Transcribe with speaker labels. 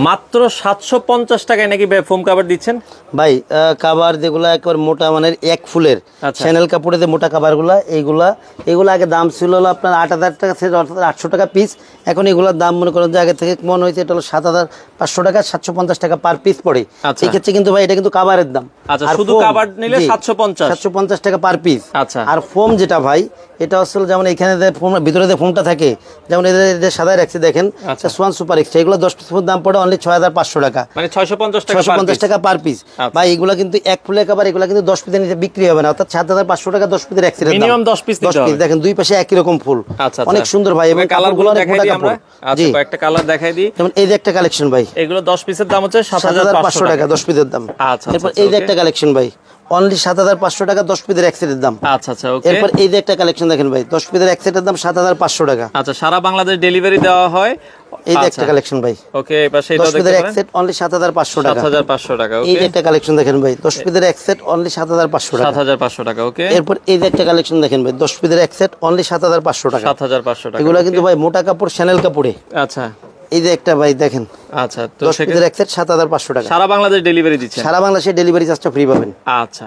Speaker 1: মাত্র 750 টাকায় নাকি ফোম কভার দিচ্ছেন
Speaker 2: ভাই। কভার যেগুলো একবার মোটা মানের এক ফুলের চ্যানেল কাপড়ে যে মোটা কভারগুলো, এইগুলা আগে দাম ছিল হলো আপনার 8000 টাকা থেকে 800 টাকা পিস। এখন এগুলোর দাম মনে করেন যে আগে থেকে মনে হয়েছে এটা হলো 7500 টাকা, 750 টাকা পার পিস পড়ে। এই ক্ষেত্রে কিন্তু ভাই এটা কিন্তু কভারের দাম।
Speaker 1: আচ্ছা, শুধু কভার নিলে
Speaker 2: 750 টাকা পার পিস।
Speaker 1: আচ্ছা,
Speaker 2: আর ফোম যেটা ভাই, এটা আসলে যেমন এখানে যে ফোম ভিতরে যে ফোমটা থাকে, যেমন এদের সাদা রাখছি দেখেন, সোয়ান সুপার এক্সট্রা, এগুলো 10 পিস দাম পড়ে অনলি 6500 টাকা, মানে 650 টাকা পার পিস। ভাই এগুলো কিন্তু এক ফুলের কভার, এগুলো কিন্তু 10 পিসের নিচে বিক্রি হবে না, অর্থাৎ 7500 টাকা 10 পিসের এক্সট্রা
Speaker 1: মিনিমাম 10 পিস
Speaker 2: দেখেন, দুই পাশে একই রকম ফুল, অনেক সুন্দর ভাই। এবং
Speaker 1: কালারগুলো দেখাই দিই আমরা। আচ্ছা, কয়েকটা কালার দেখাই দিই।
Speaker 2: যেমন এই যে একটা কালেকশন ভাই,
Speaker 1: এগুলো 10 পিসের দাম হচ্ছে 7500
Speaker 2: টাকা 10 পিসের দাম।
Speaker 1: আচ্ছা,
Speaker 2: এরপর এই যে একটা কালেকশন ভাই, অনলি 7500 টাকা 10 পিসের এক সেটের দাম।
Speaker 1: আচ্ছা আচ্ছা, ওকে।
Speaker 2: এরপর এই যে একটা কালেকশন দেখেন ভাই, 10 পিসের এক সেটের দাম 7500 টাকা।
Speaker 1: আচ্ছা, সারা বাংলাদেশ ডেলিভারি দেওয়া হয়।
Speaker 2: এই যে একটা কালেকশন ভাই,
Speaker 1: ওকে, এই পাশে এটা দেখতে পারেন,
Speaker 2: 10 পিসের এক সেট অনলি 7500 টাকা।
Speaker 1: 7500 টাকা, ওকে।
Speaker 2: এই যে একটা কালেকশন দেখেন ভাই, 10 পিসের এক সেট অনলি 7500 টাকা।
Speaker 1: 7500 টাকা, ওকে।
Speaker 2: এরপর এই যে একটা কালেকশন দেখেন ভাই, 10 পিসের এক সেট অনলি 7500 টাকা।
Speaker 1: 7500 টাকা।
Speaker 2: এগুলা কিন্তু ভাই মোটা কাপড়, শ্যানেল কাপড়ে।
Speaker 1: আচ্ছা,
Speaker 2: এই যে একটা ভাই দেখেন,
Speaker 1: আচ্ছা, তো
Speaker 2: 10 পিসের এক সেট 7500 টাকা।
Speaker 1: সারা বাংলাদেশ ডেলিভারি দিচ্ছেন?
Speaker 2: সারা বাংলাদেশে ডেলিভারি চার্জটা ফ্রি পাবেন।
Speaker 1: আচ্ছা।